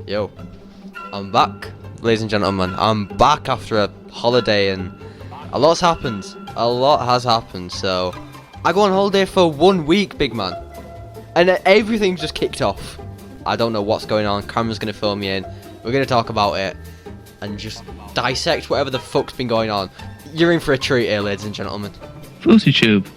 Yo, I'm back, ladies and gentlemen. I'm back after a holiday and a lot's happened. A lot has happened, so I go on holiday for 1 week, big man. And everything just kicked off. I don't know what's going on. Camera's going to film me in. We're going to talk about it and just dissect whatever the fuck's been going on. You're in for a treat here, ladies and gentlemen. FouseyTube,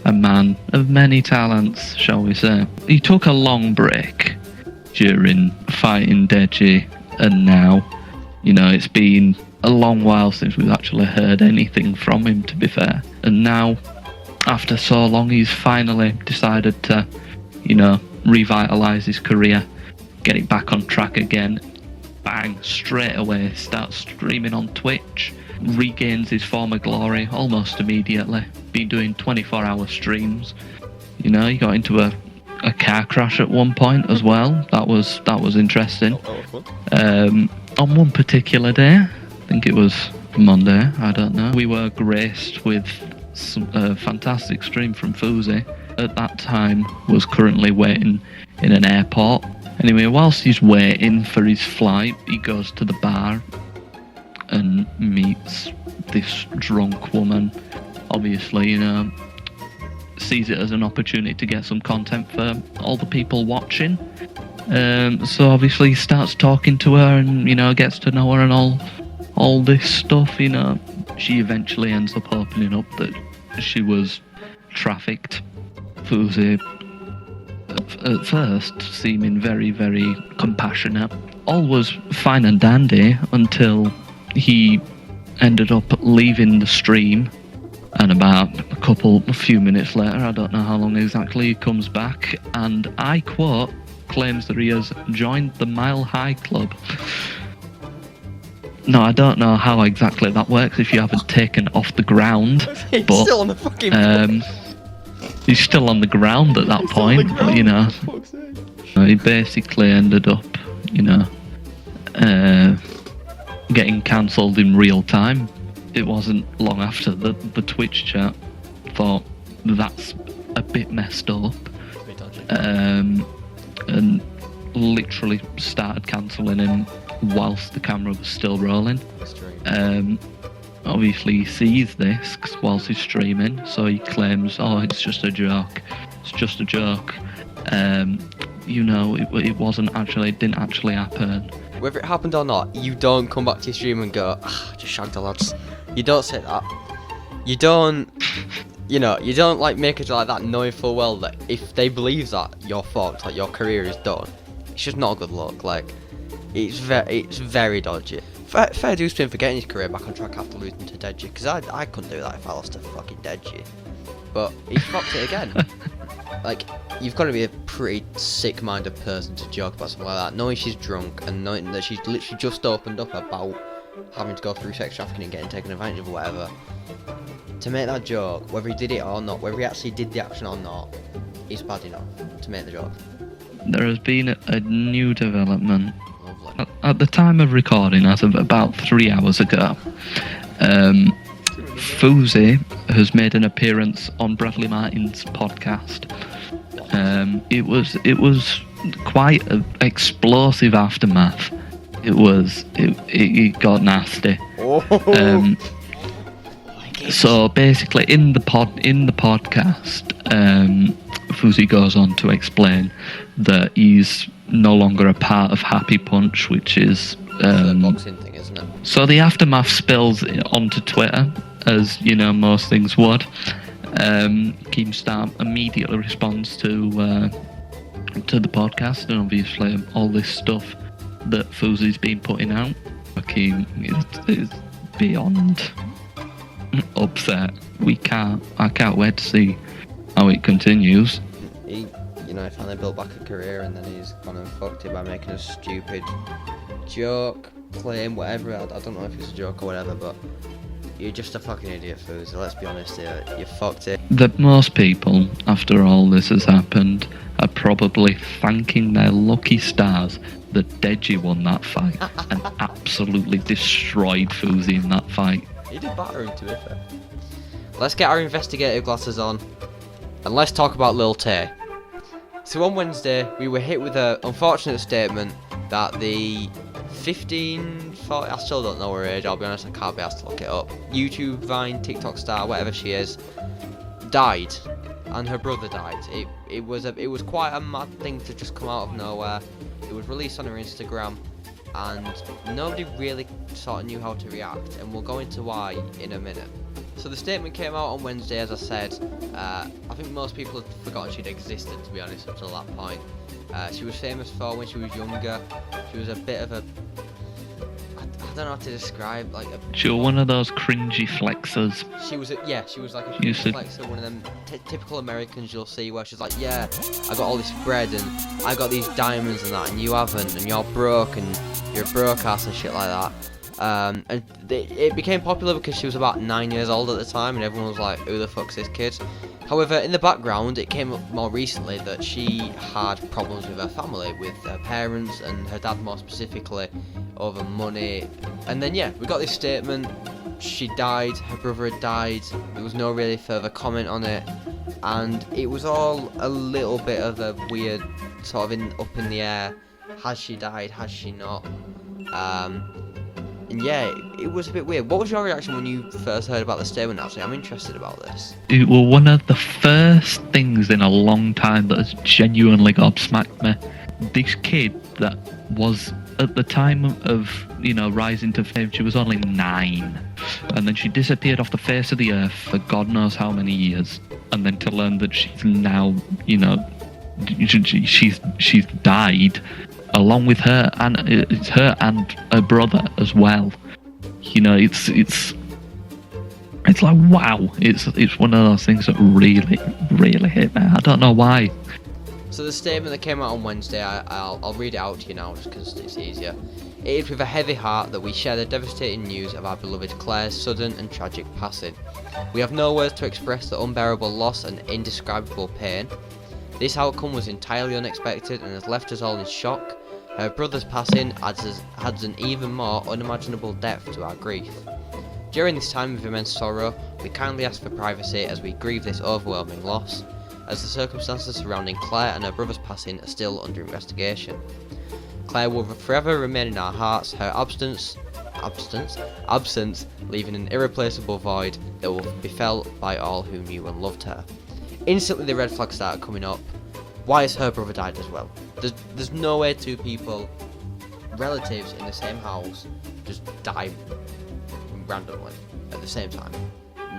a man of many talents, shall we say. He took a long break during fighting Deji, and now, you know, it's been a long while since we've actually heard anything from him, to be fair. And now, after so long, he's finally decided to, you know, revitalise his career, get it back on track again. Bang, straight away, starts streaming on Twitch, regains his former glory almost immediately. Been doing 24-hour streams. You know, he got into a car crash at one point as well. That was interesting. On one particular day, I think it was Monday, I don't know, we were graced with a fantastic stream from Fousey. At that time, was currently waiting in an airport. Anyway, whilst he's waiting for his flight, he goes to the bar and meets this drunk woman. Obviously, you know, sees it as an opportunity to get some content for all the people watching. So obviously he starts talking to her and, you know, gets to know her and all this stuff, you know. She eventually ends up opening up that she was trafficked. Fousey, at first, seeming very, very compassionate. All was fine and dandy until he ended up leaving the stream, and about a few minutes later, I don't know how long exactly, he comes back and, I quote, claims that he has joined the Mile High Club. No, I don't know how exactly that works if you haven't taken off the ground. He's but, still on the fucking he's still on the ground at that point, but, you know, he basically ended up, you know, getting cancelled in real time. It wasn't long after the Twitch chat thought that's a bit messed up, and literally started cancelling him whilst the camera was still rolling. Obviously he sees this whilst he's streaming, so he claims, oh, it's just a joke, it's just a joke. You know, it wasn't actually, it didn't actually happen. Whether it happened or not, you don't come back to your stream and go, just shagged the lads. You don't say that. You don't, you know, you don't like make it like that, knowing full well that if they believe that, you're fucked, like your career is done. It's just not a good look. Like, it's very dodgy. Fair dues to him for getting his career back on track after losing to Deji, because I couldn't do that if I lost to fucking Deji. But he fucked it again. Like, you've got to be a pretty sick-minded person to joke about something like that, knowing she's drunk and knowing that she's literally just opened up about having to go through sex trafficking and getting taken advantage of or whatever. To make that joke, whether he did it or not, whether he actually did the action or not, is bad enough to make the joke. There has been a new development. Lovely. At the time of recording, as of about 3 hours ago, Fousey has made an appearance on Bradley Martin's podcast. It was quite an explosive aftermath. It got nasty. So basically, in the podcast, Fousey goes on to explain that he's no longer a part of Happy Punch, which is the boxing thing, isn't it? So the aftermath spills onto Twitter, as you know most things would. Keemstar immediately responds to the podcast, and obviously all this stuff that Fousey's been putting out. Keem is beyond upset. I can't wait to see how it continues. He finally built back a career, and then he's gone and fucked it by making a stupid joke, claim, whatever. I don't know if it's a joke or whatever, but you're just a fucking idiot, Fousey. Let's be honest here. You fucked it. That most people, after all this has happened, are probably thanking their lucky stars that Deji won that fight and absolutely destroyed Fousey in that fight. He did batter him, to be fair. Let's get our investigative glasses on, and let's talk about Lil Tay. So on Wednesday, we were hit with an unfortunate statement that the 14, I still don't know her age, I'll be honest, I can't be asked to look it up. YouTube, Vine, TikTok star, whatever she is, died, and her brother died. It was quite a mad thing to just come out of nowhere. It was released on her Instagram, and nobody really sort of knew how to react, and we'll go into why in a minute. So the statement came out on Wednesday, as I said. I think most people had forgotten she'd existed, to be honest, up till that point. She was famous for when she was younger. She was a bit of a, I don't know how to describe, like a... She was one of those cringy flexers. She was like a flexer, one of them typical Americans you'll see where she's like, yeah, I got all this bread and I got these diamonds and that, and you haven't, and you're broke and you're a broke ass and shit like that. And it became popular because she was about 9 years old at the time, and everyone was like, who the fuck's this kid? However, in the background, it came up more recently that she had problems with her family, with her parents and her dad more specifically, over money. And then yeah, we got this statement, she died, her brother had died, there was no really further comment on it, and it was all a little bit of a weird sort of up in the air. Has she died, has she not? And yeah, it was a bit weird. What was your reaction when you first heard about the statement, actually? I'm interested about this. It was one of the first things in a long time that has genuinely gobsmacked me. This kid that was, at the time of, rising to fame, she was only 9. And then she disappeared off the face of the earth for God knows how many years. And then to learn that she's now, she's died, along with her, and it's her and her brother as well. It's like, wow. It's one of those things that really, really hit me. I don't know why. So the statement that came out on Wednesday, I'll read it out to you now just because it's easier. It is with a heavy heart that we share the devastating news of our beloved Claire's sudden and tragic passing. We have no words to express the unbearable loss and indescribable pain. This outcome was entirely unexpected and has left us all in shock. Her brother's passing adds an even more unimaginable depth to our grief. During this time of immense sorrow, we kindly ask for privacy as we grieve this overwhelming loss, as the circumstances surrounding Claire and her brother's passing are still under investigation. Claire will forever remain in our hearts, her absence leaving an irreplaceable void that will be felt by all who knew and loved her. Instantly the red flags started coming up. Why has her brother died as well? There's no way two people, relatives in the same house, just die randomly at the same time.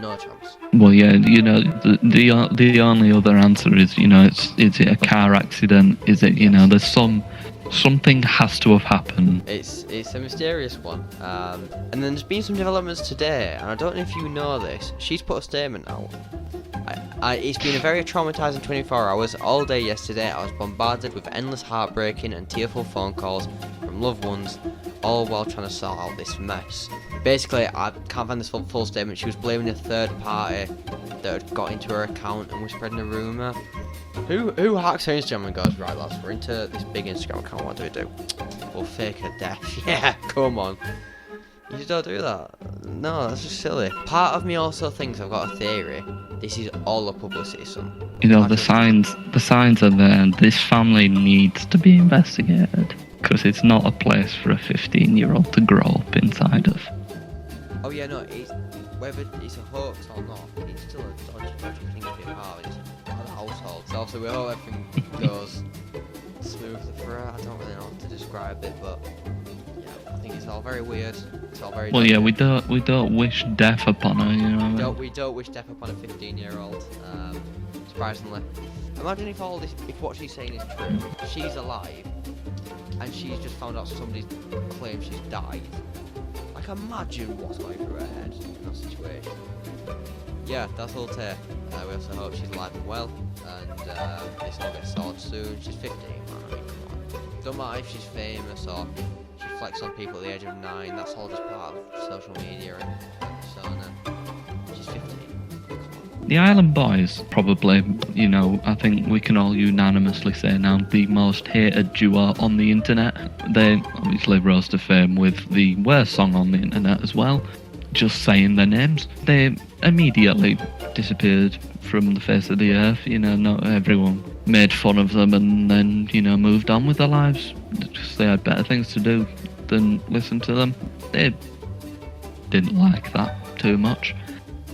No chance. Well, yeah, the only other answer is, is it a car accident? Is it, there's something has to have happened. It's a mysterious one. And then there's been some developments today, and I don't know if you know this. She's put a statement out. It's been a very traumatizing 24 hours. All day yesterday I was bombarded with endless heartbreaking and tearful phone calls from loved ones, all while trying to sort out this mess. Basically, I can't find this full statement. She was blaming a third party that had got into her account and was spreading a rumour. Who hacks her Instagram and goes, right lads, we're into this big Instagram account, what do we do? We'll fake her death. Yeah, come on. You just don't do that. No, that's just silly. Part of me also thinks, I've got a theory, this is all a publicity stunt. The signs are there. This family needs to be investigated, because it's not a place for a 15-year-old to grow up inside of. Oh yeah, no, whether it's a hoax or not, it's still a dodgy thing to be a part of. It's a household. So obviously we hope everything goes smoothly for her. I don't really know how to describe it, but yeah, I think it's all very weird. It's all very. Well, yeah, we don't wish death upon her. We don't wish death upon a 15-year-old. Surprisingly, imagine if what she's saying is true. She's alive, and she's just found out somebody claims she's died. Like, imagine what's going through her head in that situation. Yeah, that's Lil Tay. We also hope she's alive and well, and this all gets sorted soon. She's 15, man. I mean, come on. Don't matter if she's famous or she flex on people at the age of 9. That's all just part of social media and persona. She's 15. The Island Boys, probably, I think we can all unanimously say now, the most hated duo on the internet. They obviously rose to fame with the worst song on the internet as well. Just saying their names. They immediately disappeared from the face of the earth. Not everyone made fun of them, and then, you know, moved on with their lives. Just they had better things to do than listen to them. They didn't like that too much.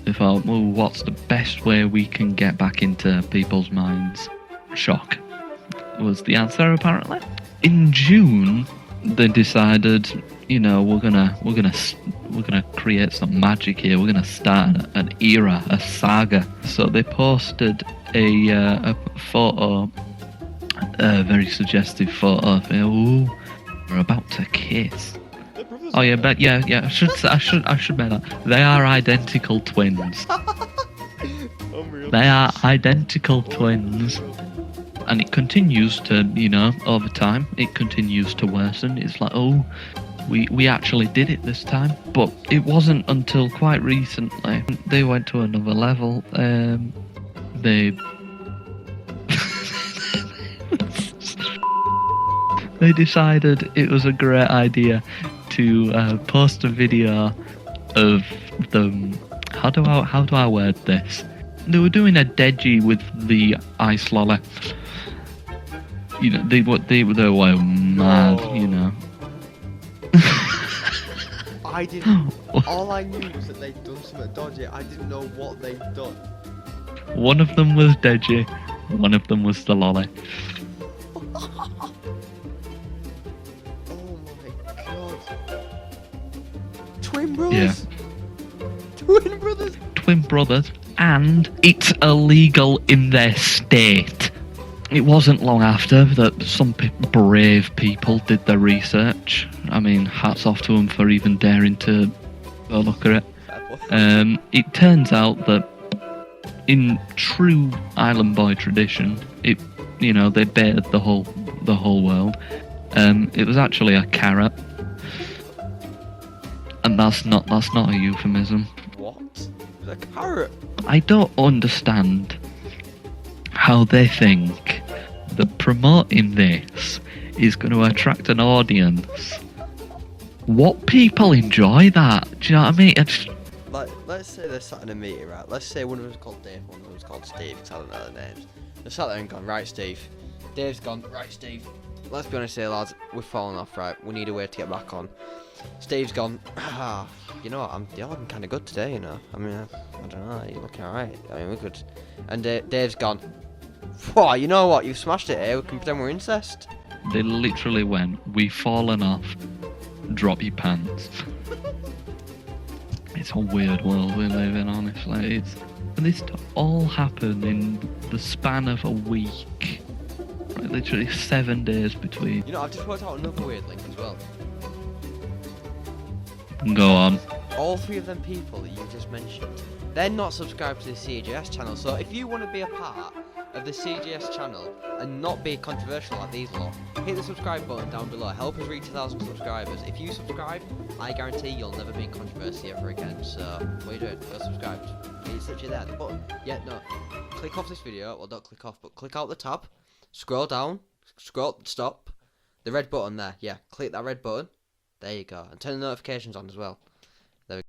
They thought, well, what's the best way we can get back into people's minds? Shock was the answer, apparently. In June, they decided, you know, we're gonna create some magic here. We're gonna start an era, a saga. So they posted a photo, a very suggestive photo. Ooh, we're about to kiss. Oh yeah, but yeah. I should mention that they are identical twins. They are identical twins, and it continues to, you know, over time, it continues to worsen. It's like, oh, we actually did it this time, but it wasn't until quite recently they went to another level. They they decided it was a great idea to post a video of them. How do I word this? They were doing a deji with the ice lolly. You know, they were mad. Oh. You know. I didn't. All I knew was that they'd done something dodgy. I didn't know what they'd done. One of them was deji. One of them was the lolly. Twin brothers? Yeah. Twin brothers? Twin brothers, and it's illegal in their state. It wasn't long after that some brave people did their research. I mean, hats off to them for even daring to go look at it. It turns out that in true Island Boy tradition, they baited the whole world. It was actually a carrot. And that's not a euphemism. What? A carrot? I don't understand how they think that promoting this is going to attract an audience. What people enjoy that? Do you know what I mean? Like, let's say they're sat in a meeting, right? Let's say one of them's called Dave, one of them's called Steve, because I don't know their names. They're sat there and gone, right, Steve. Dave's gone, right, Steve. Let's be honest here, lads. We've fallen off, right? We need a way to get back on. Steve's gone, you know what, you're looking kind of good today, you know. I mean, I don't know, you're looking alright. I mean, we're good. And Dave's gone, whoa, you know what, you've smashed it here, we can pretend we're incest. They literally went, we've fallen off, drop your pants. It's a weird world we live in, honestly. And this all happened in the span of a week. Right, literally 7 days between. You know, I've just worked out another weird link as well. Go on. All three of them people that you just mentioned, they're not subscribed to the CGS channel. So if you want to be a part of the CGS channel and not be controversial like these lot, hit the subscribe button down below. Help us reach 1,000 subscribers. If you subscribe, I guarantee you'll never be in controversy ever again. So what are you doing? Go subscribe. It's literally there, the button. Yeah, no. Click off this video. Well, don't click off, but click out the tab. Scroll down. Stop. The red button there. Yeah, click that red button. There you go. And turn the notifications on as well.